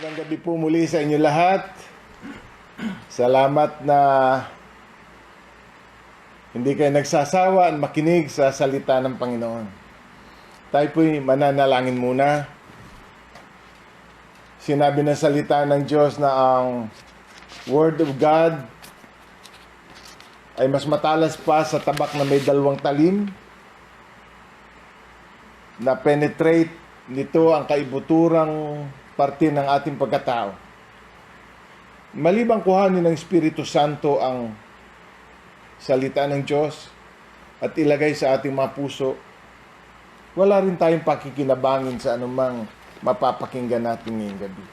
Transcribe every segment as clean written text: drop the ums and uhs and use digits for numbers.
Magandang gabi po muli sa inyo lahat. Salamat na hindi kayo nagsasawa at makinig sa salita ng Panginoon. Tayo po'y mananalangin muna. Sinabi ng salita ng Diyos na ang Word of God ay mas matalas pa sa tabak na may 2 talim, na penetrate nito ang kaibuturang parte ng ating pagkatao. Malibang kuhanin ng Espiritu Santo ang salita ng Diyos at ilagay sa ating mga puso, wala rin tayong pakikinabangin sa anumang mapapakinggan natin ngayong gabi.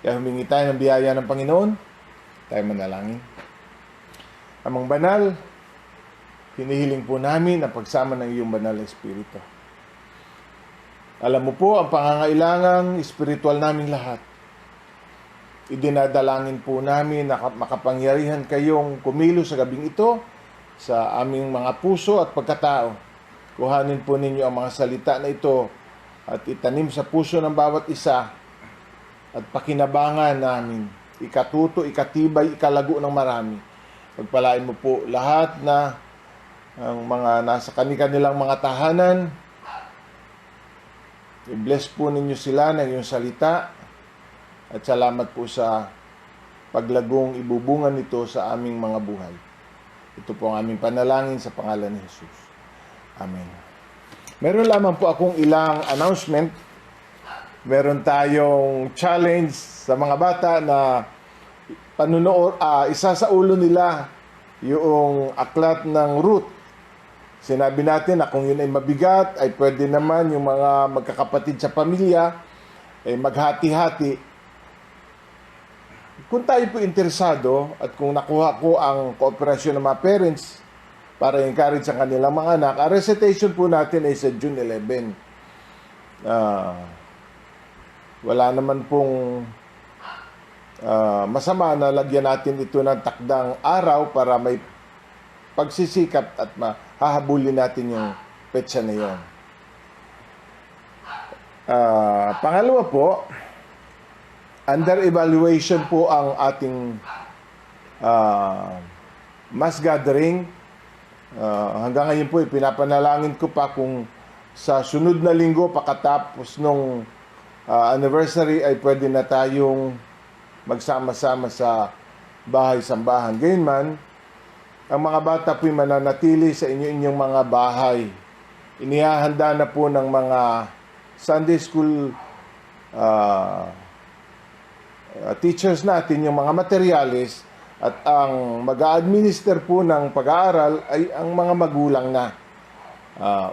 Kaya humingi tayo ng biyaya ng Panginoon, tayo manalangin. Amang banal, hinihiling po namin ang pagsama ng iyong banal na Espiritu. Alam mo po ang pangangailangang espiritual namin lahat. Idinadalangin po namin na makapangyarihan kayong kumilos sa gabing ito sa aming mga puso at pagkatao. Kuhanin po ninyo ang mga salita na ito at itanim sa puso ng bawat isa at pakinabangan namin. Ikatuto, ikatibay, ikalago ng marami. Pagpalain mo po lahat na ang mga nasa kanilang mga tahanan. I-bless po ninyo sila ng iyong salita at salamat po sa paglagong ibubungan nito sa aming mga buhay. Ito po ang aming panalangin sa pangalan ni Jesus. Amen. Meron lamang po akong ilang announcement. Meron tayong challenge sa mga bata na isa sa ulo nila yung aklat ng Ruth. Sinabi natin na kung yun ay mabigat, ay pwede naman yung mga magkakapatid sa pamilya ay maghati-hati. Kung tayo po interesado at kung nakuha ko ang kooperasyon ng mga parents para encourage ang kanilang mga anak, ang recitation po natin ay sa June 11. Wala naman pong masama na lagyan natin ito ng takdang araw para may pagsisikap at hahabulin natin yung petsa na yun. Pangalawa po, under evaluation po ang ating mass gathering. Hanggang ngayon po, pinapanalangin ko pa kung sa sunod na linggo, pagkatapos nung anniversary, ay pwede na tayong magsama-sama sa bahay-sambahan. Gayunman, ang mga bata po'y mananatili sa inyong mga bahay. Inihahanda na po ng mga Sunday school teachers natin yung mga materyales at ang mag-a-administer po ng pag-aaral ay ang mga magulang na.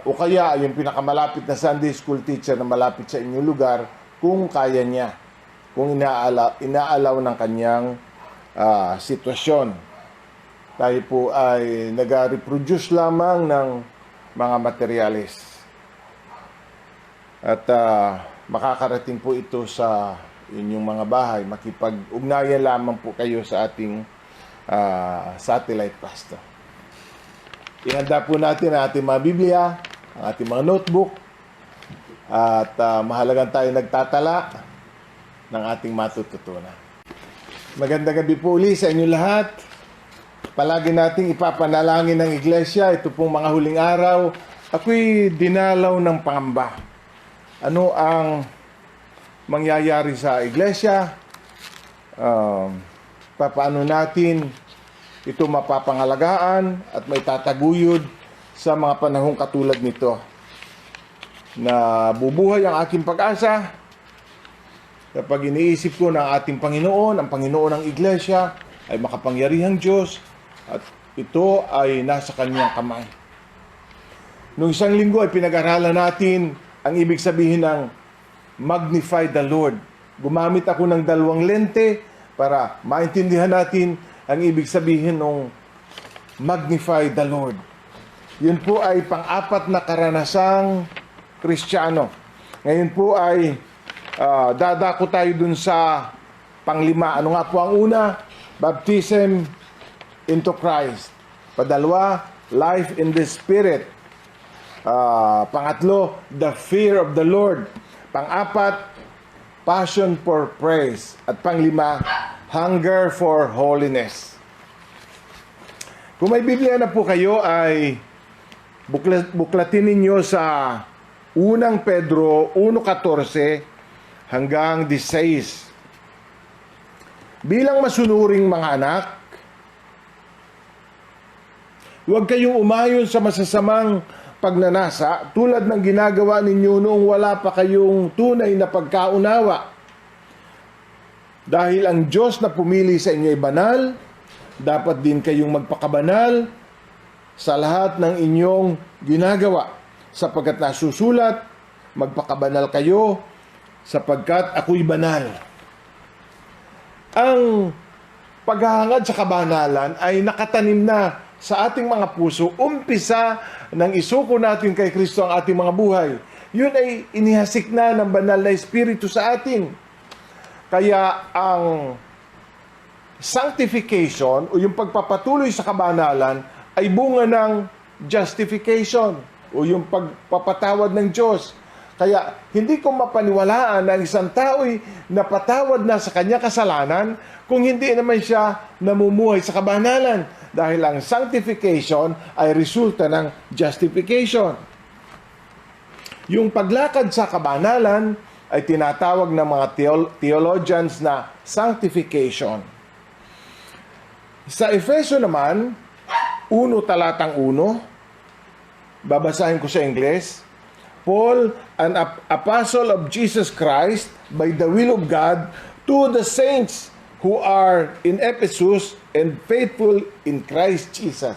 O kaya yung pinakamalapit na Sunday school teacher na malapit sa inyong lugar kung kaya niya, kung inaalaw ng kanyang sitwasyon. Tayo po ay nag-reproduce lamang ng mga materyales. At makakarating po ito sa inyong mga bahay. Makipag-ugnayan lamang po kayo sa ating satellite pastor. Ihanda po natin ang ating mga Biblia, ang ating mga notebook, at mahalagang tayo nagtatala ng ating matututunan. Magandang gabi po uli sa inyo lahat. Palagi nating ipapanalangin ng iglesia. Ito pong mga huling araw, ako'y dinalaw ng pangamba. Ano ang mangyayari sa iglesia? Paano natin ito mapapangalagaan at may tataguyod sa mga panahong katulad nito? Na bubuhay ang aking pag-asa kapag iniisip ko ng ating Panginoon, ang Panginoon ng iglesia ay makapangyarihang Diyos at ito ay nasa kanyang kamay. Noong isang linggo ay pinag-aralan natin ang ibig sabihin ng magnify the Lord. Gumamit ako ng 2 lente para maintindihan natin ang ibig sabihin ng magnify the Lord. Yun po ay pang-apat na karanasang Kristiyano. Ngayon po ay dadako tayo dun sa pang-5. Ano nga po ang una? Baptism into Christ. Padalwa, life in the Spirit. Pangatlo, the fear of the Lord. Pang-apat, passion for praise. At panglima, hunger for holiness. Kung may Biblia na po kayo ay buklatin ninyo sa unang Pedro 1:14 hanggang 16. Bilang masunuring mga anak, huwag kayong umayon sa masasamang pagnanasa tulad ng ginagawa ninyo noong wala pa kayong tunay na pagkaunawa. Dahil ang Diyos na pumili sa inyo ay banal, dapat din kayong magpakabanal sa lahat ng inyong ginagawa. Sapagkat nasusulat, magpakabanal kayo sapagkat ako'y banal. Ang paghahangad sa kabanalan ay nakatanim na sa ating mga puso, umpisa ng isuko natin kay Kristo ang ating mga buhay. Yun ay inihasik na ng banal na Espiritu sa atin. Kaya ang sanctification o yung pagpapatuloy sa kabanalan ay bunga ng justification o yung pagpapatawad ng Diyos. Kaya hindi ko mapaniwalaan na isang tao'y napatawad na sa kanya kasalanan kung hindi naman siya namumuhay sa kabanalan. Dahil ang sanctification ay resulta ng justification. Yung paglakad sa kabanalan ay tinatawag ng mga theologians na sanctification. Sa Efeso naman, 1:1, babasahin ko sa Ingles, Paul, an apostle of Jesus Christ, by the will of God, to the saints who are in Ephesus and faithful in Christ Jesus.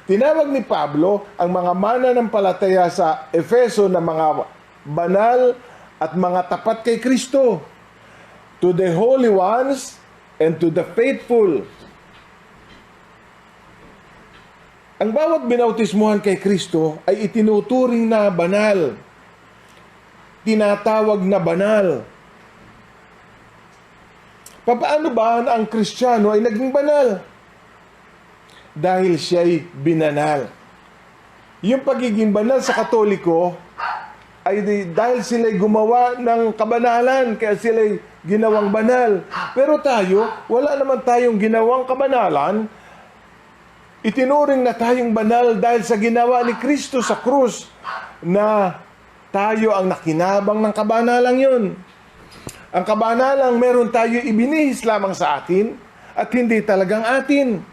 Tinawag ni Pablo ang mga mananampalataya sa Efeso na mga banal at mga tapat kay Kristo, to the holy ones and to the faithful. Ang bawat binautismuhan kay Kristo ay itinuturing na banal, tinatawag na banal. Paano ba na ang Kristiyano ay naging banal? Dahil siya'y binanal. Yung pagiging banal sa Katoliko ay dahil sila'y gumawa ng kabanalan, kaya sila'y ginawang banal. Pero tayo, wala naman tayong ginawang kabanalan. Itinuring na tayong banal dahil sa ginawa ni Kristo sa krus na tayo ang nakinabang ng kabanalang yun. Ang kabanalang meron tayo ibinihis lamang sa atin at hindi talagang atin.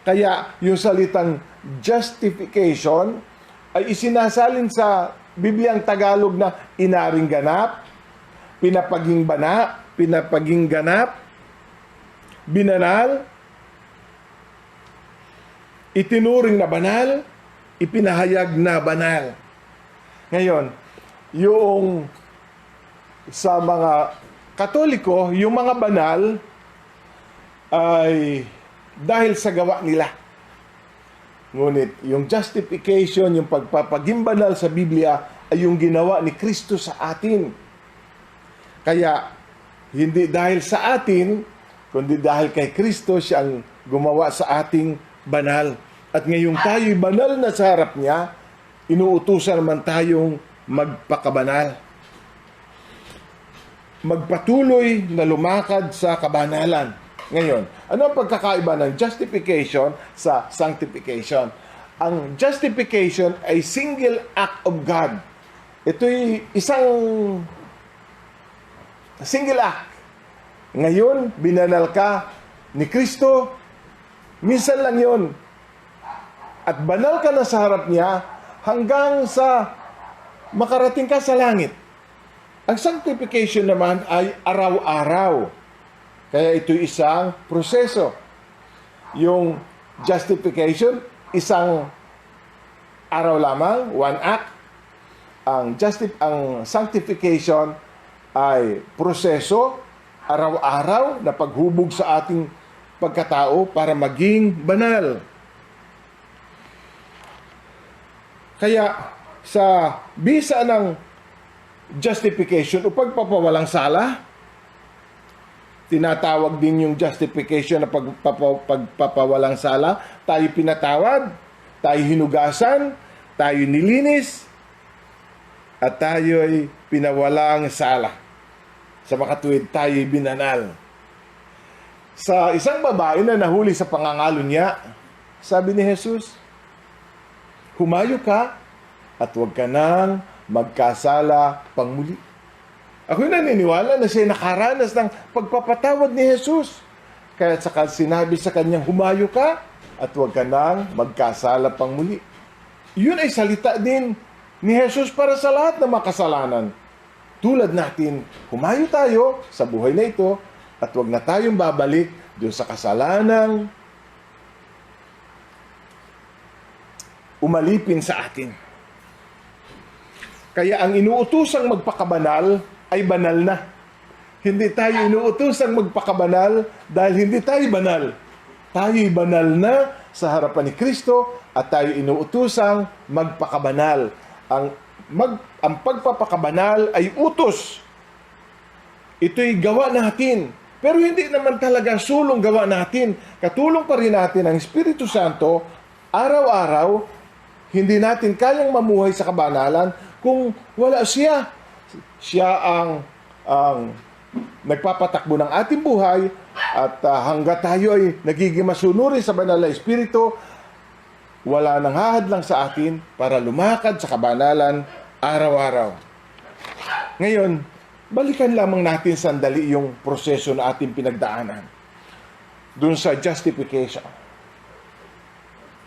Kaya yung salitang justification ay isinasalin sa Bibliang Tagalog na inaring ganap, pinapaging ganap, binanal, itinuring na banal, ipinahayag na banal. Ngayon, yung sa mga Katoliko, yung mga banal ay dahil sa gawa nila. Ngunit yung justification, yung pagpapaging banal sa Biblia ay yung ginawa ni Kristo sa atin. Kaya hindi dahil sa atin, kundi dahil kay Kristo siya ang gumawa sa ating banal. At ngayong tayo'y banal na sa harap niya, inuutusan naman tayong magpakabanal. Magpatuloy na lumakad sa kabanalan. Ngayon, ano ang pagkakaiba ng justification sa sanctification? Ang justification ay single act of God. Ito'y isang single act. Ngayon, binanal ka ni Kristo, minsan lang yon. At banal ka na sa harap niya hanggang sa makarating ka sa langit. Ang sanctification naman ay araw-araw. Kaya ito isang proseso. Yung justification, isang araw lamang, one act. Ang sanctification ay proseso, araw-araw na paghubog sa ating pagkatao para maging banal. Kaya sa bisa ng justification o pagpapawalang sala, tinatawag din yung justification na pagpapawalang sala, tayo pinatawad, tayo hinugasan, tayo nilinis, at tayo ay pinawalang sala. Sa makatuwid, tayo'y binanal. Sa isang babae na nahuli sa pangangalo niya, sabi ni Jesus, humayo ka at huwag ka nang magkasala pang muli. Ako'y naniniwala na siya nakaranas ng pagpapatawad ni Jesus. Kaya saka sinabi sa kanyang, humayo ka at huwag ka nang magkasala pang muli. Yun ay salita din ni Jesus para sa lahat ng makasalanan. Tulad natin, humayo tayo sa buhay na ito at huwag na tayong babalik doon sa kasalanang umalipin sa atin. Kaya ang inuutusang magpakabanal ay banal na. Hindi tayo inuutusang magpakabanal dahil hindi tayo banal. Tayo'y banal na sa harapan ni Kristo at tayo inuutusang magpakabanal. Ang pagpapakabanal ay utos. Ito'y gawa natin. Pero hindi naman talaga sulong gawa natin. Katulong pa rin natin ang Espiritu Santo araw-araw. Hindi natin kayang mamuhay sa kabanalan kung wala siya. Siya ang nagpapatakbo ng ating buhay at hanggat tayo ay nagiging masunurin sa banal na Espiritu, wala nang hahadlang sa atin para lumakad sa kabanalan araw-araw. Ngayon, balikan lamang natin sandali yung proseso na ating pinagdaanan dun sa justification.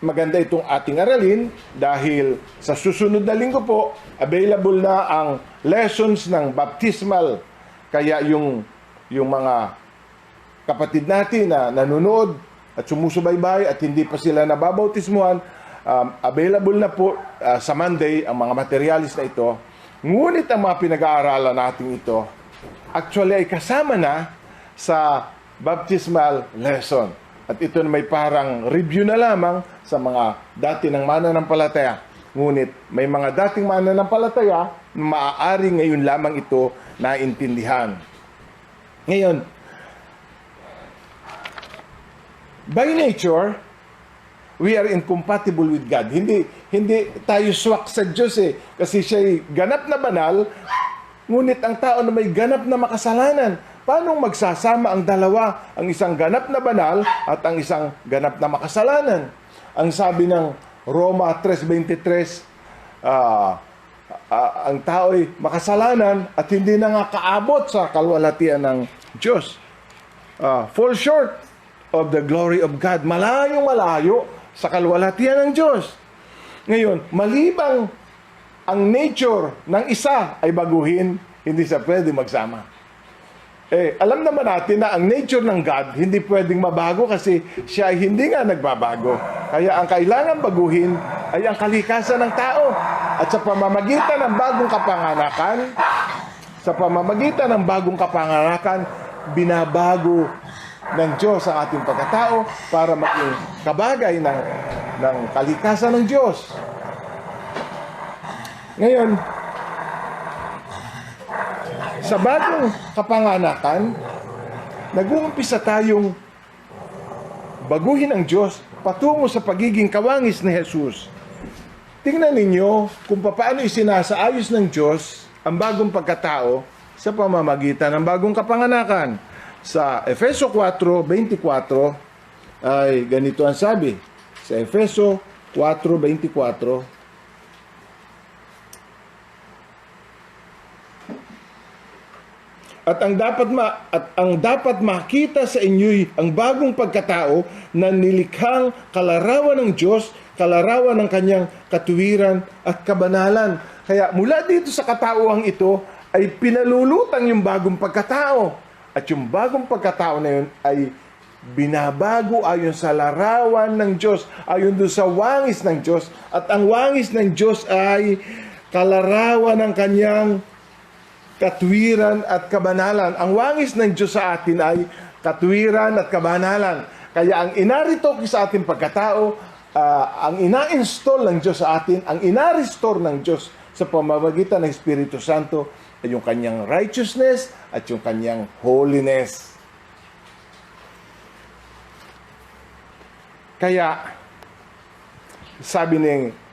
Maganda itong ating aralin dahil sa susunod na linggo po, available na ang lessons ng baptismal. Kaya yung mga kapatid natin na nanonood at sumusubaybay at hindi pa sila nababautismuhan, available na po sa Monday ang mga materialis na ito. Ngunit ang mga pinag-aaralan natin ito, actually ay kasama na sa baptismal lesson. At ito na may parang review na lamang sa mga dati ng mananampalataya. Ngunit may mga dating mananampalataya na maaari ngayon lamang ito naintindihan. Ngayon, by nature, we are incompatible with God. Hindi tayo swak sa Diyos kasi siya'y ganap na banal, ngunit ang tao na may ganap na makasalanan. Paano magsasama ang dalawa, ang isang ganap na banal at ang isang ganap na makasalanan? Ang sabi ng Roma 3:23, ang tao'y makasalanan at hindi na nga kaabot sa kalwalhatian ng Diyos. Fall short of the glory of God. Malayong-malayo sa kalwalhatian ng Diyos. Ngayon, malibang ang nature ng isa ay baguhin, hindi siya pwede magsama. Alam naman natin na ang nature ng God hindi pwedeng mabago kasi siya ay hindi nga nagbabago. Kaya ang kailangan baguhin ay ang kalikasan ng tao. At sa pamamagitan ng bagong kapanganakan, binabago ng Diyos ang ating pagkatao para maging kabagay ng kalikasan ng Diyos. Ngayon, sa bagong kapanganakan, nag-uumpisa tayong baguhin ang Diyos patungo sa pagiging kawangis ni Jesus. Tingnan ninyo kung paano isinasaayos ng Diyos ang bagong pagkatao sa pamamagitan ng bagong kapanganakan. Sa Efeso 4:24 ay ganito ang sabi. Sa Efeso 4:24, At ang dapat makita sa inyo'y ang bagong pagkatao na nilikhang kalarawan ng Diyos, kalarawan ng kanyang katuwiran at kabanalan. Kaya mula dito sa katauhang ito ay pinalulutang yung bagong pagkatao. At yung bagong pagkatao na yun ay binabago ayon sa larawan ng Diyos, ayon doon sa wangis ng Diyos. At ang wangis ng Diyos ay kalarawan ng kanyang katwiran at kabanalan. Ang wangis ng Diyos sa atin ay katwiran at kabanalan. Kaya ang inarito sa ating pagkatao, ang ina-install ng Diyos sa atin, ang ina-restore ng Diyos sa pamamagitan ng Espiritu Santo ay yung kanyang righteousness at yung kanyang holiness. Kaya, sabi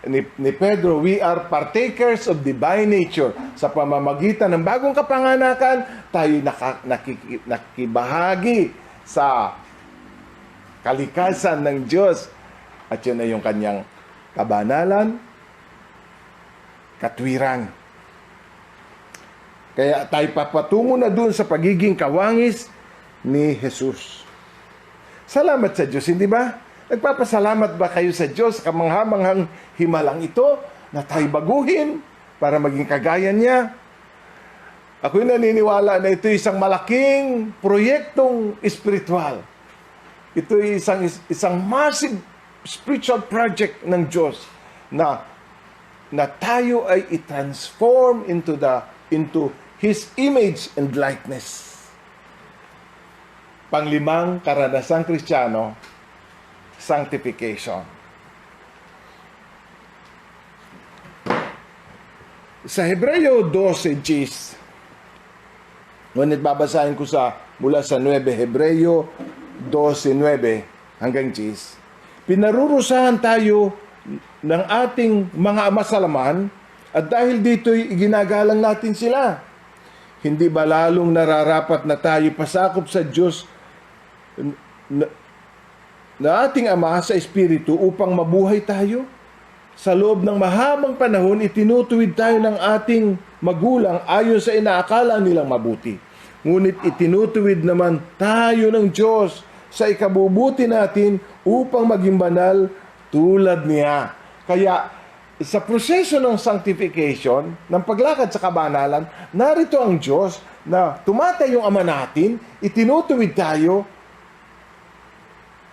ni Pedro, we are partakers of divine nature. Sa pamamagitan ng bagong kapanganakan, tayo nakibahagi sa kalikasan ng Diyos. At yun ay yung kanyang kabanalan, katwiran. Kaya tayo papatungo na dun sa pagiging kawangis ni Jesus. Salamat sa Diyos, hindi ba? Nagpapasalamat ba kayo sa Diyos kamanghamanghang himalang ito na tayo baguhin para maging kagaya niya? Ako'y naniniwala na ito isang malaking proyektong espiritual. Ito ay isang massive spiritual project ng Diyos na tayo ay i-transform into His image and likeness. Panglimang karanasang Kristiyano, sanctification. Sa Hebreo 12, Gs, ngunit babasahin ko mula sa 9, Hebreo 12:9 hanggang Gs. Pinarurusahan tayo ng ating mga amasalaman at dahil dito'y iginagalang natin sila. Hindi ba lalong nararapat na tayo pasakop sa Diyos na ating Ama sa Espiritu upang mabuhay tayo? Sa loob ng mahabang panahon, itinutuwid tayo ng ating magulang ayon sa inaakala nilang mabuti. Ngunit itinutuwid naman tayo ng Diyos sa ikabubuti natin upang maging banal tulad niya. Kaya sa proseso ng sanctification, ng paglakad sa kabanalan, narito ang Diyos na tumatay yung Ama natin, itinutuwid tayo,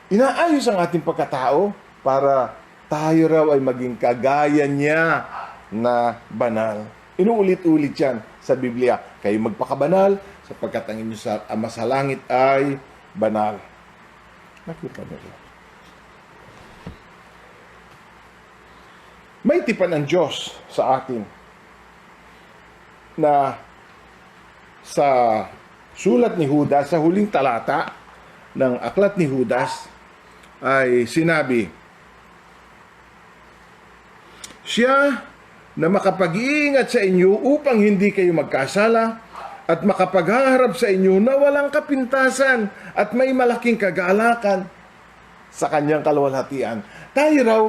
inaayos ang ating pagkatao para tayo raw ay maging kagaya niya na banal. Inuulit-ulit yan sa Biblia. Kayo magpakabanal sapagkat ang inyong Ama sa langit ay banal. Nakita niyo. May tipan ng Diyos sa atin na sa sulat ni Judas, sa huling talata ng aklat ni Judas, ay sinabi, siya na makapag-iingat sa inyo upang hindi kayo magkasala at makapaghaharap sa inyo na walang kapintasan at may malaking kagalakan sa kanyang kaluwalhatian. Tayo raw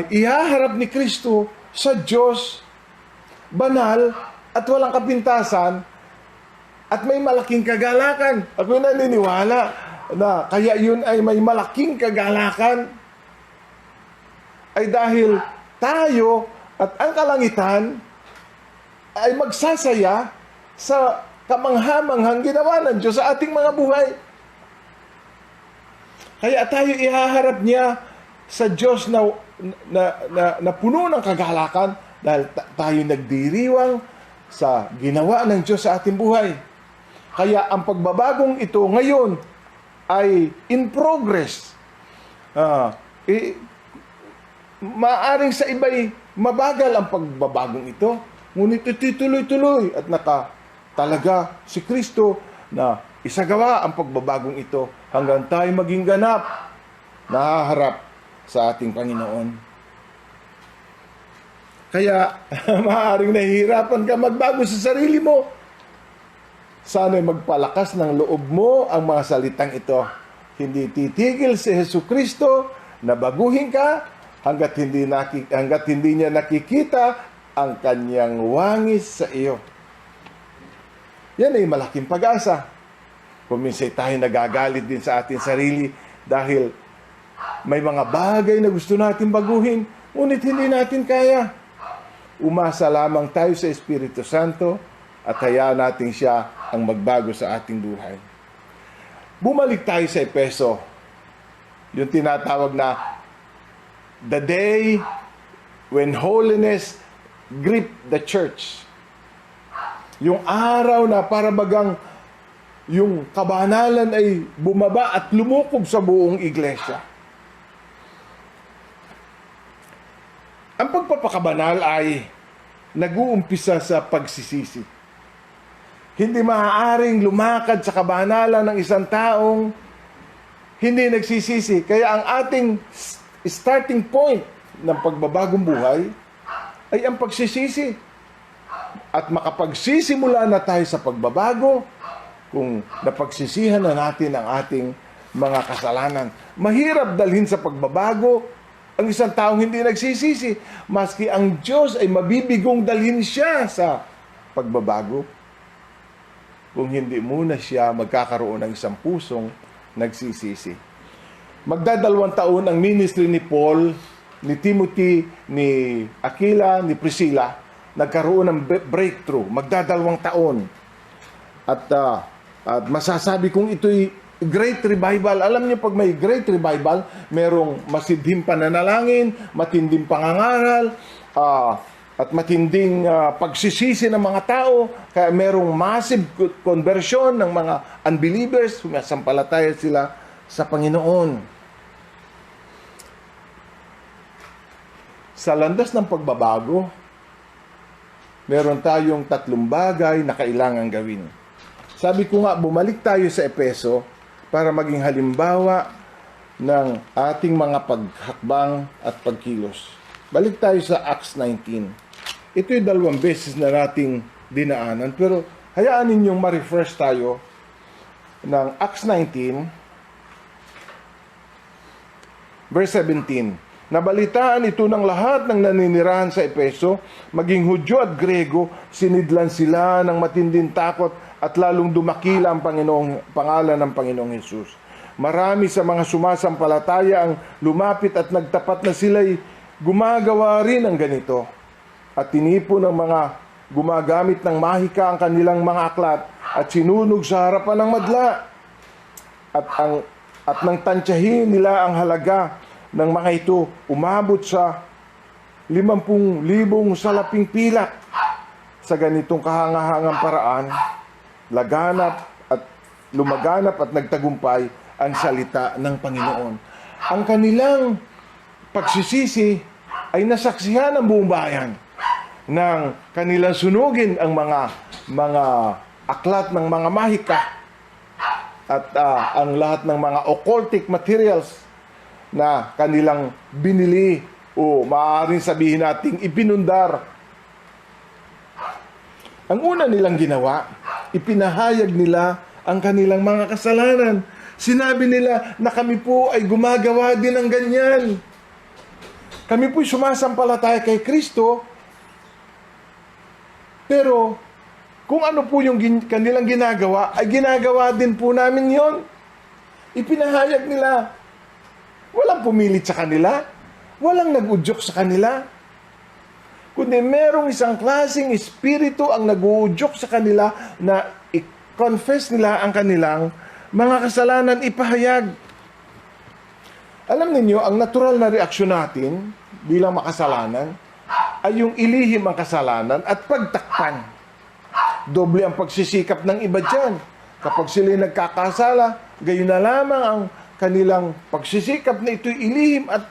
ihaharap ni Kristo sa Diyos, banal at walang kapintasan at may malaking kagalakan. Ako naniniwala na kaya yun ay may malaking kagalakan ay dahil tayo at ang kalangitan ay magsasaya sa kamanghamanghang ginawa ng Diyos sa ating mga buhay. Kaya tayo ihaharap niya sa Diyos na puno ng kagalakan dahil tayo nagdiriwang sa ginawa ng Diyos sa ating buhay. Kaya ang pagbabagong ito ngayon ay in progress. Maaring sa iba'y mabagal ang pagbabagong ito, ngunit itutuloy-tuloy at talaga si Kristo na isagawa ang pagbabagong ito hanggang tayo maging ganap, nahaharap sa ating Panginoon. Kaya maaaring nahihirapan ka magbago sa sarili mo. Sana'y magpalakas ng loob mo ang mga salitang ito. Hindi titigil si Jesucristo na baguhin ka hanggat hindi niya nakikita ang kanyang wangis sa iyo. Yan ay malaking pag-asa. Kung minsan tayo nagagalit din sa ating sarili dahil may mga bagay na gusto natin baguhin, ngunit hindi natin kaya. Umasa lamang tayo sa Espiritu Santo at hayaan natin siya ang magbago sa ating buhay. Bumalik tayo sa Efeso. Yung tinatawag na the day when holiness gripped the church. Yung araw na para bagang yung kabanalan ay bumaba at lumukob sa buong iglesia. Ang pagpapakabanal ay nag-uumpisa sa pagsisisi. Hindi maaaring lumakad sa kabanalan ng isang taong hindi nagsisisi. Kaya ang ating starting point, ng pagbabagong buhay ay ang pagsisisi. At makapagsisimula na tayo sa pagbabago kung napagsisihan na natin ang ating mga kasalanan. Mahirap dalhin sa pagbabago ang isang taong hindi nagsisisi, maski ang Diyos ay mabibigong dalhin siya sa pagbabago kung hindi muna siya magkakaroon ng isang pusong nagsisisi. Magdadalawang taon ang ministry ni Paul, ni Timothy, ni Aquila, ni Priscilla. Nagkaroon ng breakthrough. Magdadalawang taon. At masasabi kong ito'y great revival. Alam niyo, pag may great revival, merong masidhing pananalangin, matinding pangangaral, at matinding pagsisisi ng mga tao. Kaya merong massive conversion ng mga unbelievers. Sumasampalataya sila sa Panginoon. Sa landas ng pagbabago, meron tayong 3 bagay na kailangan gawin. Sabi ko nga, bumalik tayo sa Efeso para maging halimbawa ng ating mga paghakbang at pagkilos. Balik tayo sa Acts 19. Ito'y 2 beses na nating dinaanan, pero hayaan ninyong ma-refresh tayo ng Acts 19, verse 17. Nabalitaan ito ng lahat ng naninirahan sa Efeso, maging Hudyo at Grego, sinidlan sila ng matinding takot at lalong dumakila ang pangalan ng Panginoong Hesus. Marami sa mga sumasampalataya ang lumapit at nagtapat na sila'y gumagawa rin ng ganito. At tinipon ng mga gumagamit ng mahika ang kanilang mga aklat at sinunog sa harapan ng madla. At nang tansyahin nila ang halaga ng mga ito, umabot sa 50,000 salaping pilak. Sa ganitong kahangahangang paraan, lumaganap at nagtagumpay ang salita ng Panginoon. Ang kanilang pagsisisi ay nasaksihan ng buong bayan ng kanilang sunugin ang mga aklat ng mga mahika at ang lahat ng mga occultic materials na kanilang binili o maaaring sabihin nating ipinundar. Ang una nilang ginawa, ipinahayag nila ang kanilang mga kasalanan. Sinabi nila na kami po ay gumagawa din ng ganyan. Kami po'y sumasampalataya kay Kristo, pero kung ano po yung kanilang ginagawa, ay ginagawa din po namin yon. Ipinahayag nila. Walang pumilit sa kanila. Walang nag-udyok sa kanila. Kundi merong isang klaseng espiritu ang nag-uudyok sa kanila na i-confess nila ang kanilang mga kasalanan, ipahayag. Alam niyo, ang natural na reaksyon natin bilang makasalanan ay yung ilihim ang kasalanan at pagtakpan. Doble ang pagsisikap ng iba dyan. Kapag sila nagkakasala, gayon na lamang ang kanilang pagsisikap na ito'y ilihim at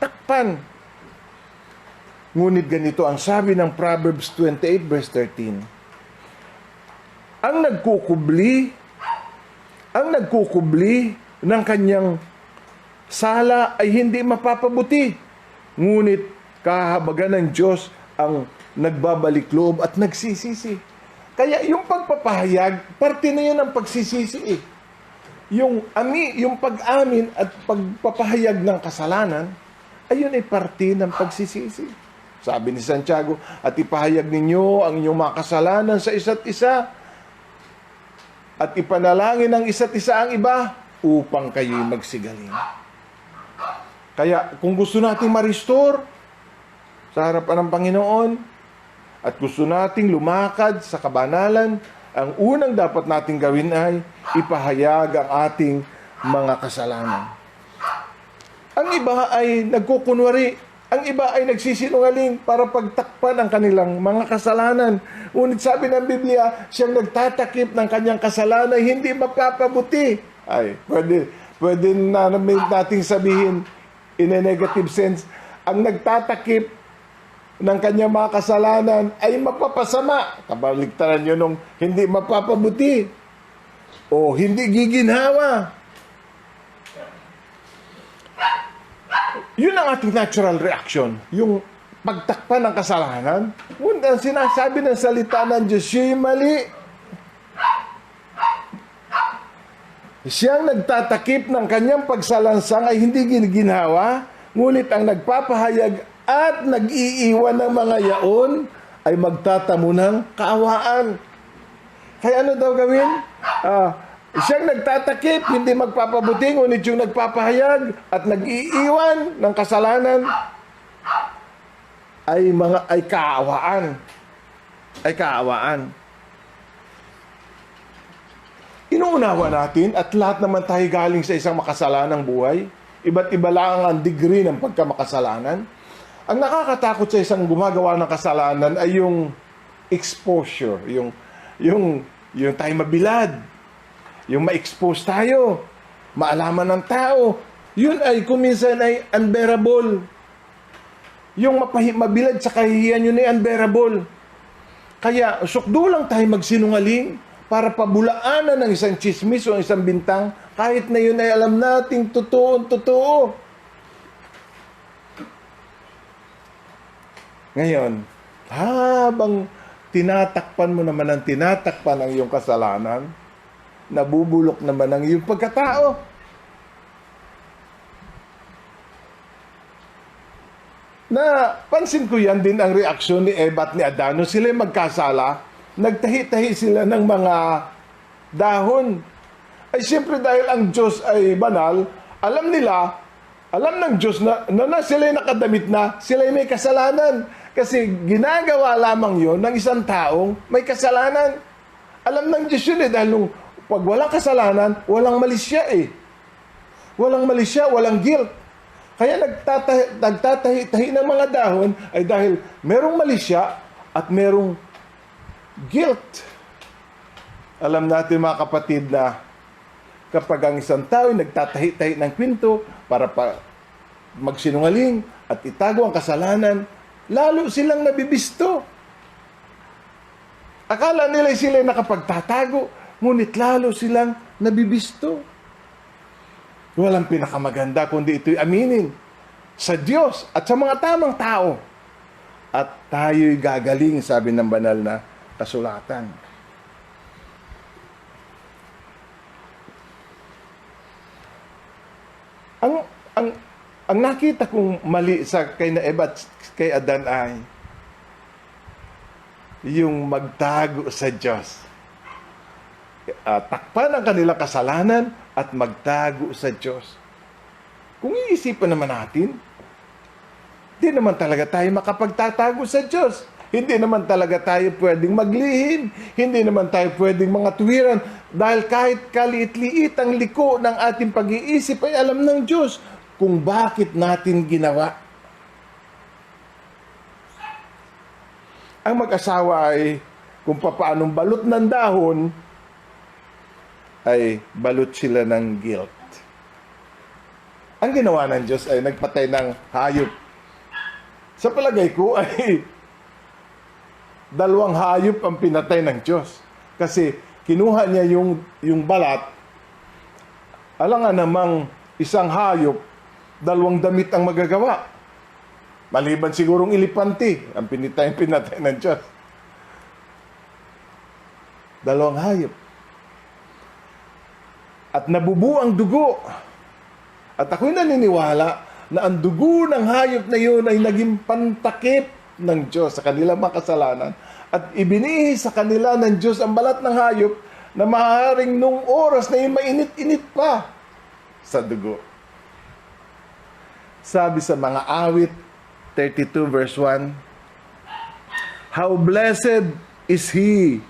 takpan. Ngunit ganito ang sabi ng Proverbs 28 verse 13. Ang nagkukubli ng kanyang sala ay hindi mapapabuti. Ngunit kahabagan ng Diyos ang nagbabalik loob at nagsisisi. Kaya yung pagpapahayag, parte na yun ng pagsisisi eh. Yung pag-amin at pagpapahayag ng kasalanan, ayun ay parte ng pagsisisi. Sabi ni Santiago, at ipahayag ninyo ang inyong mga kasalanan sa isa't isa, at ipanalangin ng isa't isa ang iba, upang kayo'y magsigaling. Kaya kung gusto nating ma-restore sa harapan ng Panginoon, at gusto nating lumakad sa kabanalan, ang unang dapat nating gawin ay ipahayag ang ating mga kasalanan. Ang iba ay nagkukunwari, ang iba ay nagsisinungaling para pagtakpan ang kanilang mga kasalanan. Ngunit sabi ng Biblia, siyang nagtatakip ng kanyang kasalanan hindi mapapabuti. Ay, pwede na nating sabihin in a negative sense, ang nagtatakip ng kanyang mga kasalanan ay mapapasama. Kabaligtaran nyo nung hindi mapapabuti o hindi giginhawa. Yun ang ating natural reaction. Yung pagtakpan ng kasalanan. Ang sinasabi ng salita ng Diyos, siya'y mali. Siyang nagtatakip ng kanyang pagsalansang ay hindi ginhawa, ngunit ang nagpapahayag at nag-iiwan ng mga yaon ay magtatamo ng kaawaan. Kaya ano daw gawin? Siyang nagtatakip, hindi magpapabuti, ngunit yung nagpapahayag at nag-iiwan ng kasalanan ay kaawaan. Ay kaawaan. Inuunawa natin at lahat naman tayo galing sa isang makasalanang buhay. Iba't iba lang ang degree ng pagkamakasalanan. Ang nakakatakot sa isang gumagawa ng kasalanan ay yung exposure, yung tayo mabilad, yung ma-expose tayo, maalaman ng tao. Yun ay kuminsan ay unbearable. Yung mabilad sa kahihiyan, yun ay unbearable. Kaya sukdo lang tayo magsinungaling para pabulaanan ng isang chismis o isang bintang, kahit na yun ay alam nating totoo. Ngayon, habang tinatakpan mo naman ang tinatakpan ang iyong kasalanan, nabubulok naman ang iyong pagkatao. Pansin ko yan din ang reaksyon ni Eva at ni Adano. Sila magkasala. Nagtahi-tahi sila ng mga dahon. Ay siyempre dahil ang Diyos ay banal, alam ng Diyos na sila nakadamit na, sila may kasalanan. Kasi ginagawa lamang yon ng isang taong may kasalanan. Alam ng Diyos yun dahil pag walang kasalanan, walang mali siya Walang mali siya, walang guilt. Kaya nagtatahi-tahi ng mga dahon ay dahil merong mali siya at merong guilt. Alam natin mga kapatid na kapag ang isang tao ay nagtatahi-tahi ng kwento para magsinungaling at itago ang kasalanan, lalo silang nabibisto. Akala nila sila nakapagtatago, ngunit lalo silang nabibisto. Walang pinakamaganda kundi ito'y aminin sa Diyos at sa mga tamang tao. At tayo'y gagaling, sabi ng banal na kasulatan. Ang nakita kong mali sa kay na Eva at kay Adan ay yung magtago sa Diyos. Takpan ang kanilang kasalanan at magtago sa Diyos. Kung iisipan naman natin, hindi naman talaga tayo makapagtatago sa Diyos. Hindi naman talaga tayo pwedeng maglihim. Hindi naman tayo pwedeng mga tuwiran. Dahil kahit kaliit-liit ang liko ng ating pag-iisip ay alam ng Diyos kung bakit natin ginawa. Ang mag-asawa ay kung paanong balot ng dahon, ay balot sila ng guilt. Ang ginawa ng Diyos ay nagpatay ng hayop. Sa palagay ko ay 2 hayop ang pinatay ng Diyos. Kasi kinuha niya yung balat. Alangan namang isang hayop, 2 damit ang magagawa. Maliban sigurong ilipante ang pinatay ng Diyos. 2 hayop. At nabubuo ang dugo. At ako'y naniniwala na ang dugo ng hayop na yun ay naging pantakip ng Diyos sa kanilang mga kasalanan at ibinihi sa kanila ng Diyos ang balat ng hayop na maaaring nung oras na yun mainit-init pa sa dugo. Sabi sa mga awit 32 verse 1, "How blessed is he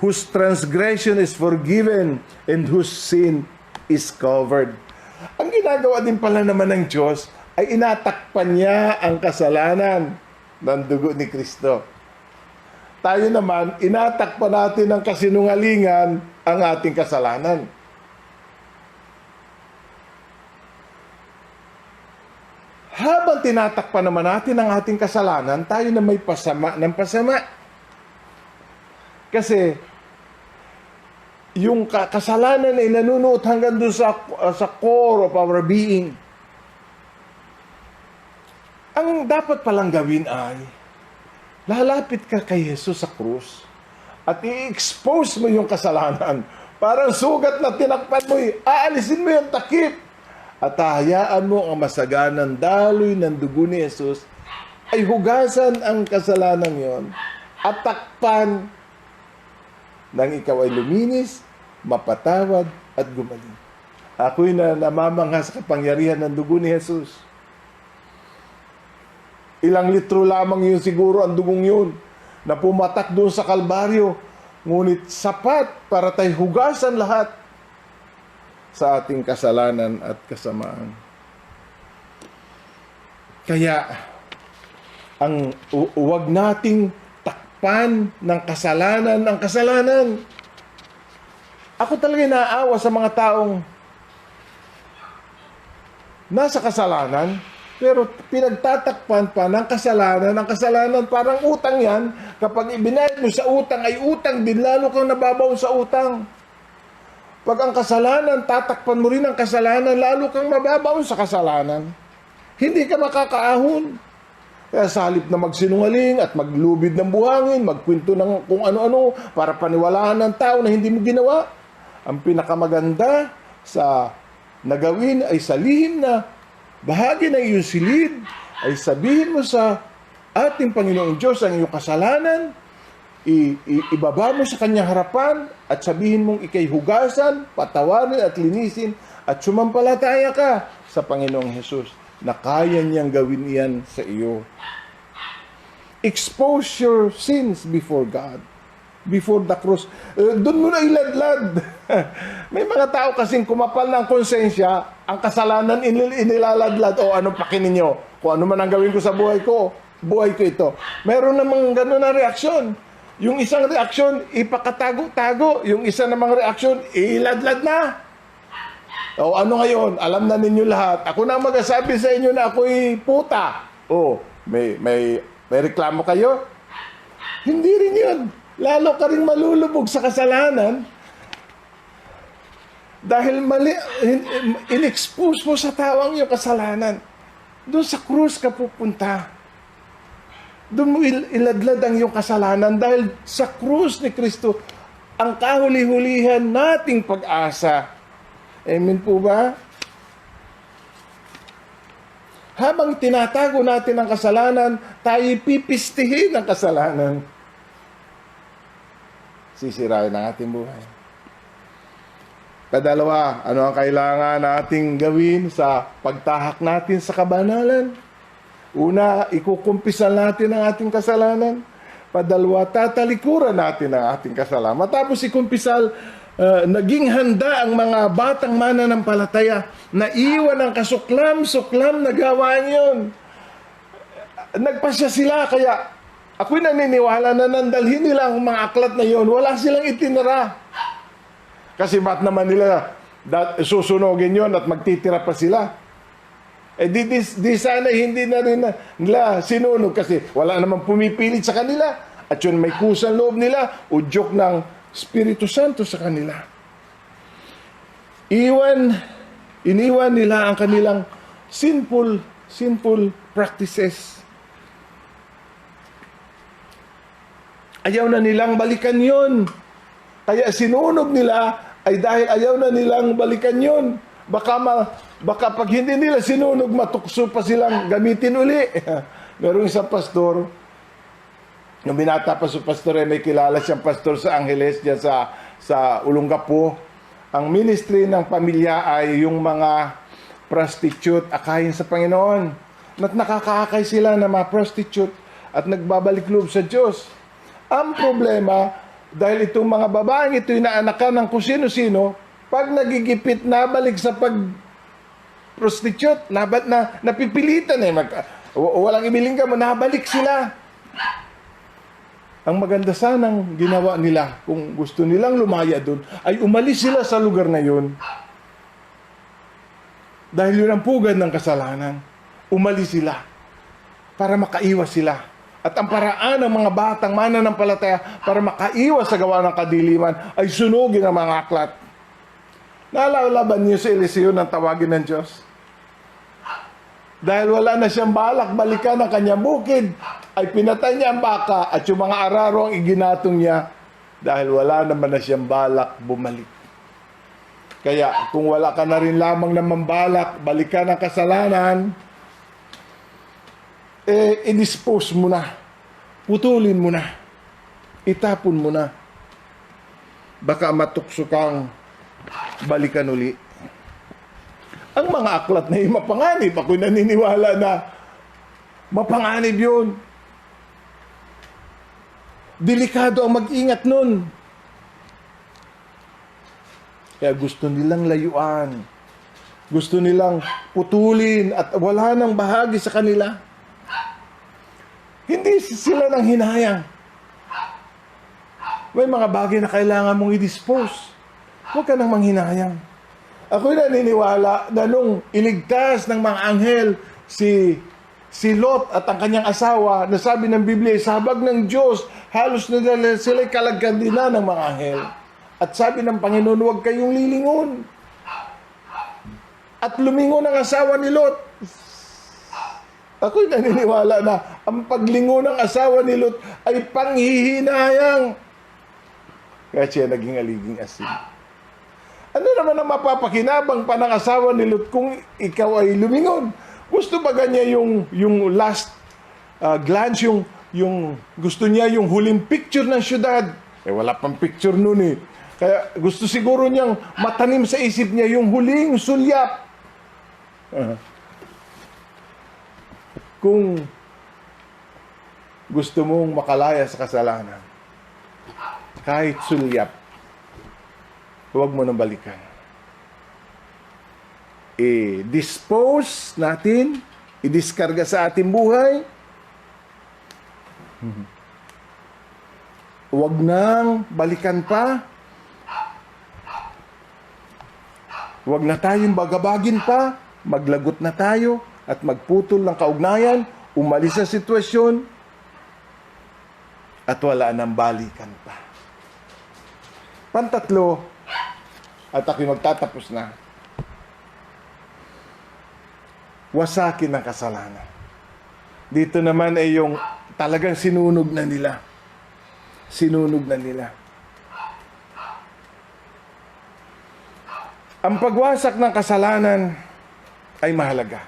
whose transgression is forgiven and whose sin is covered." Ang ginagawa din pala naman ng Diyos ay inatakpan niya ang kasalanan ng dugo ni Kristo. Tayo naman, inatakpan natin ng kasinungalingan ang ating kasalanan. Habang tinatakpan naman natin ang ating kasalanan, tayo na may pasama ng pasama. Kasi yung kasalanan ay nanunuot hanggang doon sa core of our being. Ang dapat palang gawin ay, lalapit ka kay Jesus sa krus at i-expose mo yung kasalanan. Parang sugat na tinakpan mo, aalisin mo yung takip. At hayaan mo ang masaganang daloy ng dugo ni Jesus ay hugasan ang kasalanan yon at takpan nang ikaw ay luminis, mapatawad at gumaling. Ako'y namamangha sa kapangyarihan ng dugo ni Jesus. Ilang litro lamang yun siguro ang dugong yun na pumatak doon sa Kalbaryo. Ngunit sapat para tayo hugasan lahat sa ating kasalanan at kasamaan. Kaya, huwag nating takpan ng kasalanan ang kasalanan. Ako talaga naaawa sa mga taong nasa kasalanan, pero pinagtatakpan pa ng kasalanan. Ang kasalanan parang utang yan. Kapag ibinayad mo sa utang ay utang din, lalo kang nababaw sa utang. Pag ang kasalanan, tatakpan mo rin ang kasalanan, lalo kang mababaw sa kasalanan. Hindi ka makakaahon. Kaya sa halip na magsinungaling at maglubid ng buhangin, magkwento ng kung ano-ano para paniwalaan ng tao na hindi mo ginawa, ang pinakamaganda sa nagawin ay sa lihim na bahagi ng iyong silid, ay sabihin mo sa ating Panginoong Diyos ang iyong kasalanan, ibaba mo sa kanyang harapan at sabihin mong ikay hugasan, patawarin at linisin at sumampalataya ka sa Panginoong Hesus na kaya niyang gawin yan sa iyo. Expose your sins before God, before the cross. Doon mo na iladlad. May mga tao kasing kumapal ng konsensya, ang kasalanan inilaladlad. O anong pakin ninyo? Kung ano man ang gawin ko sa buhay ko ito. Meron namang gano'n na reaksyon. Yung isang reaksyon, ipakatago-tago. Yung isa namang reaksyon, iladlad na. O ano ngayon? Alam na ninyo lahat. Ako na magsasabi sa inyo na ako'y puta. O, may reklamo kayo? Hindi rin yun. Lalo ka rin malulubog sa kasalanan dahil in-expose mo sa tawang yung kasalanan. Doon sa krus ka pupunta. Doon mo iladlad ang iyong kasalanan dahil sa krus ni Kristo ang kahuli-hulihan nating pag-asa. Amen po ba? Habang tinatago natin ang kasalanan, tayo pipistihin ang kasalanan. Sisirain ang ating buhay. Kadalawa, ano ang kailangan nating gawin sa pagtahak natin sa kabanalan? Una, ikukumpisal natin ang ating kasalanan. Padalawa, tatalikuran natin ang ating kasalanan. Matapos ikumpisal, naging handa ang mga batang mananampalataya na iwan ang kasuklam-suklam na gawain yun. Nagpasya sila, kaya ako'y naniniwala na nandalhin nila ang mga aklat na yon. Wala silang itinara. Kasi ba't naman nila susunogin yon at magtitira pa sila? Di sana hindi na rin nila sinunog kasi wala namang pumipilit sa kanila. At yun may kusang loob nila, udyok ng Espiritu Santo sa kanila. Iniwan nila ang kanilang sinful practices. Ayaw na nilang balikan yon. Kaya sinunog nila ay dahil ayaw na nilang balikan yon. Baka pag hindi nila sinunog, matukso pa silang gamitin uli. Merong isang pastor, yung binata pa sa pastor, may kilala siyang pastor sa Angeles, dyan sa Olongapo. Ang ministry ng pamilya ay yung mga prostitute akayin sa Panginoon. At nakakaakay sila ng mga prostitute at nagbabalik loob sa Diyos. Ang problema, dahil itong mga babaeng ito yung naanakan ng kung sino-sino, pag nagigipit na balik sa pag-prostitute, napipilitan walang ibiling ka mo, nabalik sila. Ang maganda sanang ginawa nila, kung gusto nilang lumaya doon, ay umalis sila sa lugar na yun. Dahil yun ang pugad ng kasalanan. Umalis sila para makaiwas sila. At ang paraan ng mga batang mananampalataya para makaiwas sa gawa ng kadiliman ay sunugin ang mga aklat. Naalala ba niyo sa Eliseo ng tawagin ng Diyos? dahil wala na siyang balak balikan ang kanyang bukid, ay pinatay niya ang baka at yung mga araro ang iginatong niya dahil wala naman na siyang balak bumalik. Kaya kung wala ka na rin lamang naman balak balikan ang kasalanan, i-dispose mo na, putulin mo na, itapon mo na. Baka matukso kang balikan uli. Ang mga aklat na yung mapanganib, ako'y naniniwala na mapanganib yun. Delikado ang mag-ingat nun. Kaya gusto nilang layuan. Gusto nilang putulin at wala nang bahagi sa kanila. Hindi sila nang hinayang. May mga bagay na kailangan mong i-dispose. Huwag ka nang manghinayang. Ako'y naniniwala na nung iligtas ng mga anghel si Lot at ang kanyang asawa, na sabi ng Biblia, sa habag ng Diyos, halos na sila'y kalagkan din na ng mga anghel. At sabi ng Panginoon, huwag kayong lilingon. At lumingon ang asawa ni Lot. Ako'y naniniwala na ang paglingon ng asawa ni Lot ay panghihinayang. Kaya siya naging aliging asin. Ano naman ang mapapakinabang pa ng asawa ni Lot kung ikaw ay lumingon? Gusto ba niya yung last glance, yung gusto niya yung huling picture ng syudad? Wala pang picture nun eh. Kaya gusto siguro niyang matanim sa isip niya yung huling sulyap. Kung gusto mong makalaya sa kasalanan, kahit sulyap, huwag mo nang balikan. I-dispose natin, i-diskarga sa ating buhay. Huwag nang balikan pa. Huwag na tayong bagabagin pa. Maglagot na tayo at magputol ng kaugnayan, umalis sa sitwasyon, at wala nang balikan pa. Pantatlo, at ako'y magtatapos na, wasakin ang kasalanan. Dito naman ay yung talagang sinunog na nila. Sinunog na nila. Ang pagwasak ng kasalanan ay mahalaga.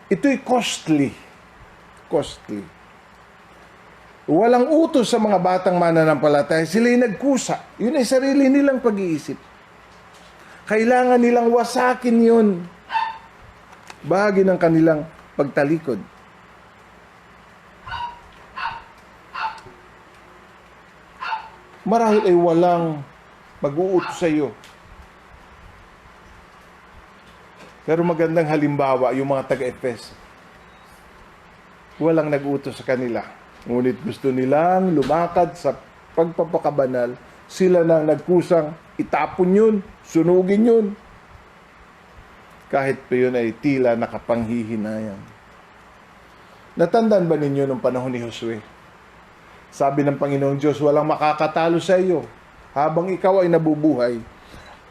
Ito'y costly. Costly. Walang utos sa mga batang mananampalataya. Sila'y nagkusa. Yun ay sarili nilang pag-iisip. Kailangan nilang wasakin yun. Bahagi ng kanilang pagtalikod. Marahil ay walang mag-uutos sa iyo. Pero magandang halimbawa, yung mga taga-Efeso. Walang nag-uutos sa kanila. Ngunit gusto nilang lumakad sa pagpapakabanal. Sila na nagkusang itapon yun, sunugin yun. Kahit pa yun ay tila nakapanghihinayang. Natandaan ba ninyo nung panahon ni Josue? Sabi ng Panginoong Diyos, walang makakatalo sa iyo habang ikaw ay nabubuhay.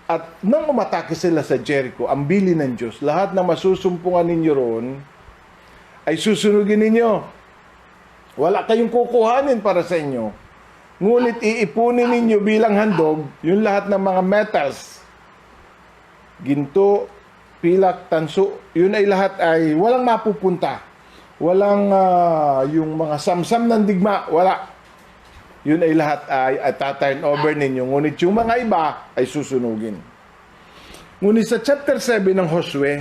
At nang umatake sila sa Jericho, ang bili ng Diyos, lahat na masusumpungan ninyo roon, ay susunugin ninyo. Wala kayong kukuhanin para sa inyo. Ngunit iipunin ninyo bilang handog yung lahat ng mga metals. Ginto, pilak, tanso, yun ay lahat ay walang mapupunta. Walang yung mga samsam ng digma, wala. Yun ay lahat ay taturn over ninyo. Ngunit yung mga iba ay susunugin. Ngunit sa chapter 7 ng Josue,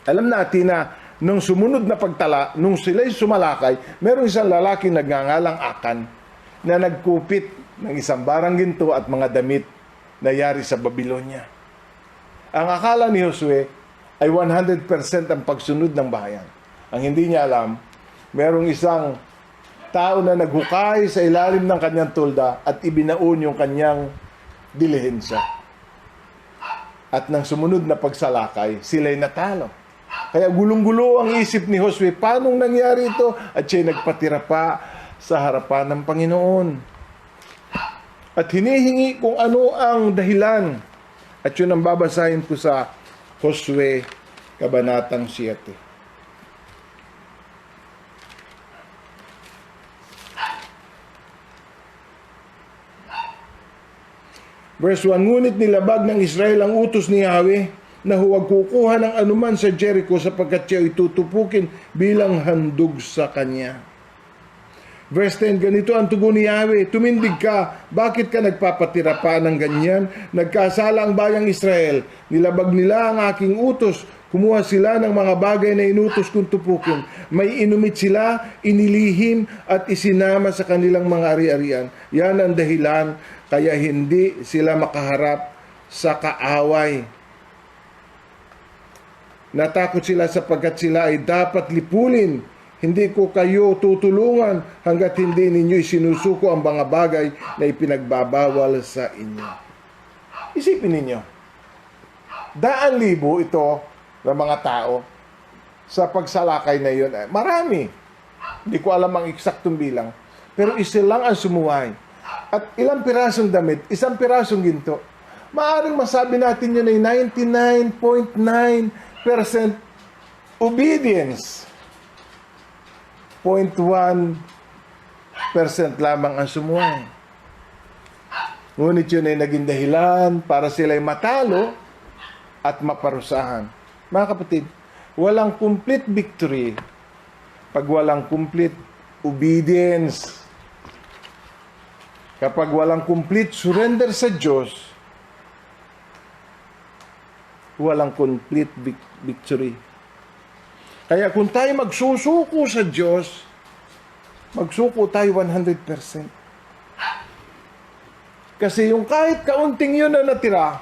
alam natin na nung sumunod na pagtala, nung sila'y sumalakay, merong isang lalaking nagngangalang Akan na nagkupit ng isang barang ginto at mga damit na yari sa Babylonia. Ang akala ni Josue ay 100% ang pagsunod ng bayan. Ang hindi niya alam, merong isang tao na naghukay sa ilalim ng kanyang tulda at ibinaon yung kanyang dilihensya. At nang sumunod na pagsalakay, sila'y natalo. Kaya gulong-gulo ang isip ni Josue, paano nangyari ito? At siya'y nagpatira pa sa harapan ng Panginoon. At hinihingi kung ano ang dahilan. At yun ang babasahin ko sa Josue, Kabanatang 7. Verse 1, ngunit nilabag ng Israel ang utos ni Yahweh na huwag kukuha ng anuman sa Jericho sapagkat siya itutupukin bilang handog sa kanya. Verse 10, ganito ang tugon ni Yahweh, tumindig ka, bakit ka nagpapatira pa ng ganyan? Nagkasala ang bayang Israel, nilabag nila ang aking utos, kumuha sila ng mga bagay na inutos kong tupukin. May inumit sila, inilihim at isinama sa kanilang mga ari-arian. Yan ang dahilan kaya hindi sila makaharap sa kaaway. Natakot sila sapagkat sila ay dapat lipulin. Hindi ko kayo tutulungan hanggat hindi ninyo isinusuko ang mga bagay na ipinagbabawal sa inyo. Isipin ninyo, 100,000 ito ng mga tao sa pagsalakay na yun. Marami. Hindi ko alam ang eksaktong bilang. Pero isa lang ang sumuway. At ilang pirasong damit, isang pirasong ginto. Maaring masabi natin yun ay 99.9% obedience. 0.1% lamang ang sumuway. Ngunit yun ay naging dahilan para sila'y matalo at maparusahan. Mga kapatid, walang complete victory pag walang complete obedience. Kapag walang complete surrender sa Diyos, walang complete victory. Kaya kung tayo magsusuko sa Diyos, magsuko tayo 100%. Kasi yung kahit kaunting yun na natira,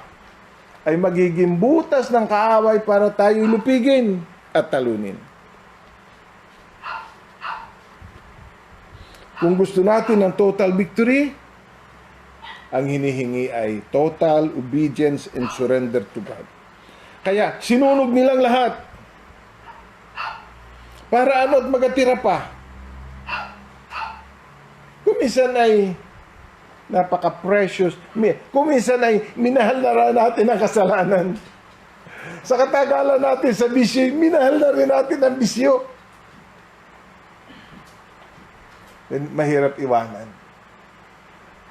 ay magiging butas ng kaaway para tayo lupigin at talunin. Kung gusto natin ng total victory, ang hinihingi ay total obedience and surrender to God. Kaya sinunog nilang lahat. Para ano at magatira pa. Kuminsan ay napaka-precious. Kuminsan ay minahal na rin natin ang kasalanan. Sa katagalan natin sa bisyo, minahal na rin natin ang bisyo. Mahirap iwanan.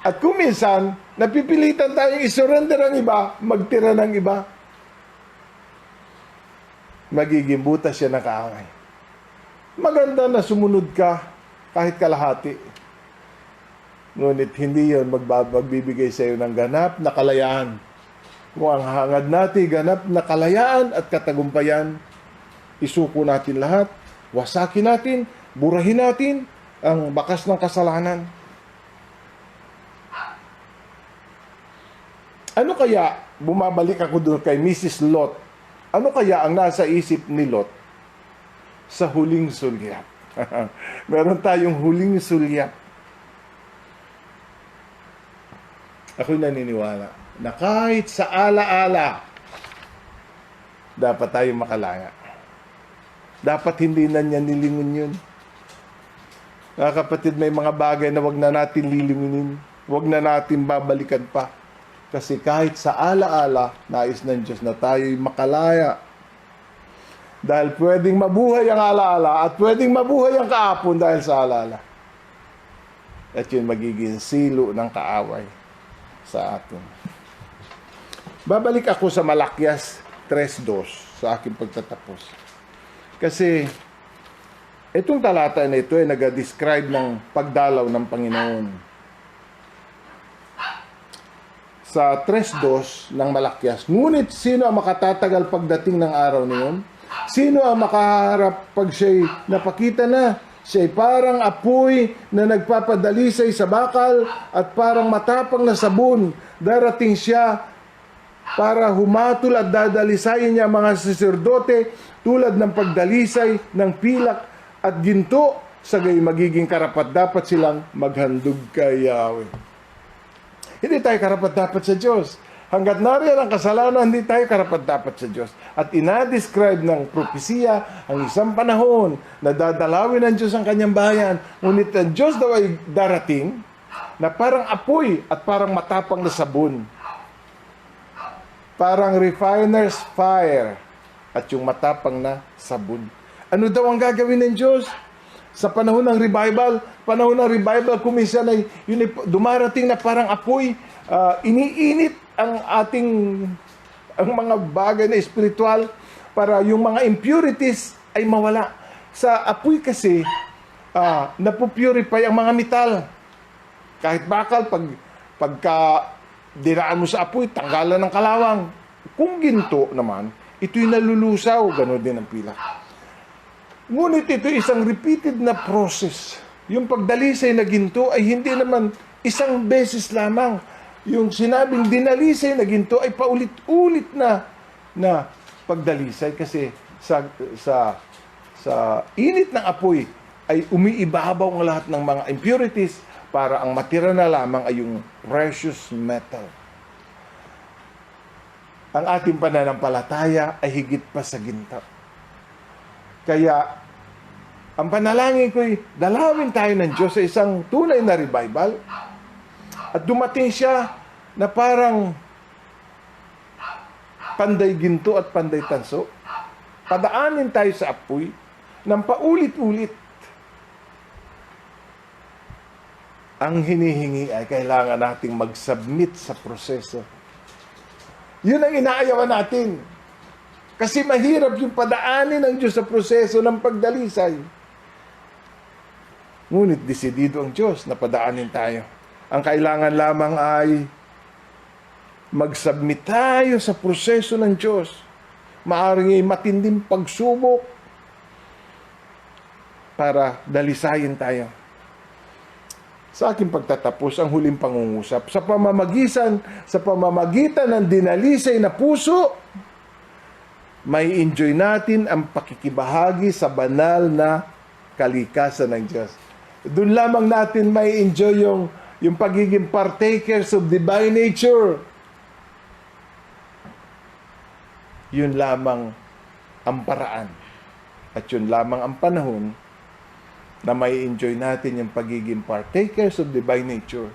At kuminsan, napipilitan tayong isurrender ang iba, magtira ng iba. Magiging butas siya ng kaaway. Maganda na sumunod ka kahit kalahati. Ngunit hindi yun magbibigay sa iyo ng ganap na kalayaan. Kung ang hangad natin ganap na kalayaan at katagumpayan, isuko natin lahat, wasakin natin, burahin natin ang bakas ng kasalanan. Ano kaya, bumabalik ako doon kay Mrs. Lot, ano kaya ang nasa isip ni Lot sa huling sulyap? Meron tayong huling sulyap. Ako'y naniniwala na kahit sa ala-ala, dapat tayo makalaya. Dapat hindi na niya nilingon yun. Mga kapatid, may mga bagay na wag na natin lilingunin. Wag na natin babalikan pa. Kasi kahit sa ala-ala, nais ng Diyos na tayo'y makalaya. Dahil pwedeng mabuhay ang ala-ala at pwedeng mabuhay ang kaapon dahil sa ala-ala. At yun magiging silo ng kaaway sa atin. Babalik ako sa Malakyas 3:2 sa aking pagtatapos. Kasi itong talata na ito ay nag-describe ng pagdalaw ng Panginoon. Sa 3:2 ng Malakyas, ngunit sino ang makatatagal pagdating ng araw niyon? Sino ang makaharap pag siya'y napakita na? Siya'y parang apoy na nagpapadalisay sa bakal at parang matapang na sabon. Darating siya para humatol at dadalisayin niya mga saserdote tulad ng pagdalisay ng pilak at ginto. Sagay magiging karapat-dapat silang maghandog kay Yahweh. Hindi tayo karapat-dapat sa Diyos. Hanggat nariyan ang kasalanan, hindi tayo karapat-dapat sa Diyos. At ina-describe ng propesiya ang isang panahon na dadalawin ng Diyos ang kanyang bayan. Ngunit ang Diyos daw ay darating na parang apoy at parang matapang na sabon. parang refiner's fire at yung matapang na sabon. Ano daw ang gagawin ng Diyos? Sa panahon ng revival, kuminsan ay yun ay dumarating na parang apoy, iniinit ang mga bagay na espiritual para yung mga impurities ay mawala. Sa apoy kasi, napupurify ang mga metal. Kahit bakal, pagka dinaan mo sa apoy, tanggalan ng kalawang. Kung ginto naman, ito'y nalulusaw, gano'n din ang pilak. Ngunit ito isang repeated na process. Yung pagdalisay na ginto ay hindi naman isang beses lamang. Yung sinabing dinalisay na ginto ay paulit-ulit na pagdalisay kasi sa init ng apoy ay umiibabaw ang lahat ng mga impurities para ang matira na lamang ay yung precious metal. Ang ating pananampalataya ay higit pa sa ginto. Kaya, ang panalangin ko'y dalawin tayo ng Diyos sa isang tunay na revival at dumating siya na parang panday ginto at panday tanso. Padaanin tayo sa apoy ng paulit-ulit. Ang hinihingi ay kailangan nating mag-submit sa proseso. Yun ang inaayawan natin. Kasi mahirap yung padaanin ng Diyos sa proseso ng pagdalisay. Ngunit desidido ang Diyos na padaanin tayo. Ang kailangan lamang ay mag-submit tayo sa proseso ng Diyos. Maaring ay matinding pagsubok para dalisayin tayo. Sa aking pagtatapos, ang huling pangungusap, sa pamamagitan ng dinalisay na puso, may enjoy natin ang pakikibahagi sa banal na kalikasan ng Diyos. Doon lamang natin may enjoy yung pagiging partakers of divine nature. Yun lamang ang paraan. At yun lamang ang panahon na may enjoy natin yung pagiging partakers of divine nature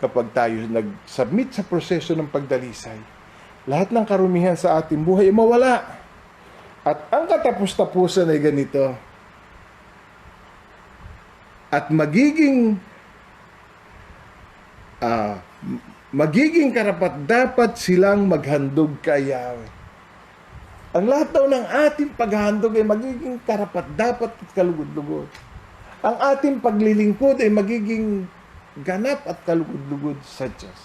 kapag tayo nag-submit sa proseso ng pagdalisay. Lahat ng karumihan sa ating buhay ay mawala. At ang katapos-tapusan ay ganito. At magiging karapat-dapat silang maghandog kay Yahweh. Ang lahat daw ng ating paghahandog ay magiging karapat-dapat at kalugod-lugod. Ang ating paglilingkod ay magiging ganap at kalugod-lugod sa Diyos.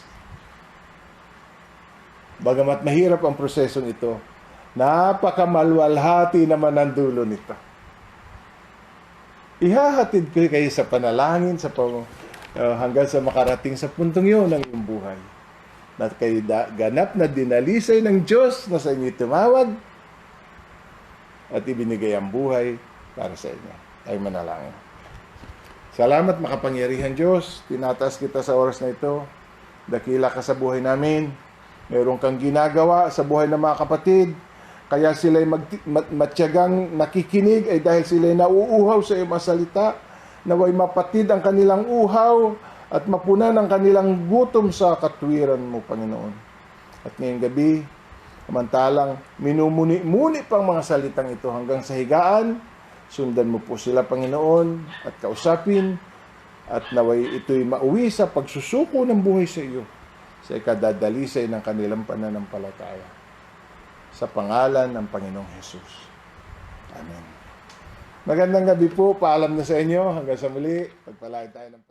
Bagamat mahirap ang prosesong ito, napakamalwalhati naman ang dulo nito. Ihahatid ko kayo sa panalangin hanggang sa makarating sa puntong yun ng iyong buhay. Na kayo ganap na dinalisay ng Diyos na sa inyo tumawag at ibinigay ang buhay para sa inyo. Ay manalangin. Salamat makapangyarihan Diyos. Tinataas kita sa oras na ito. Dakila ka sa buhay namin. Meron kang ginagawa sa buhay ng mga kapatid. Kaya sila'y matyagang nakikinig ay dahil sila'y nauuhaw sa iyong mga salita. Naway mapatid ang kanilang uhaw at mapunan ang kanilang gutom sa katwiran mo, Panginoon. At ngayong gabi, samantalang minumuni-muni pang mga salitang ito hanggang sa higaan, sundan mo po sila, Panginoon, at kausapin, at naway ito'y mauwi sa pagsusuko ng buhay sa iyo, sa ikadadalisay ng kanilang pananampalataya. Sa pangalan ng Panginoong Hesus. Amen. Magandang gabi po. Paalam na sa inyo. Hanggang sa muli. Pagpalain tayo ng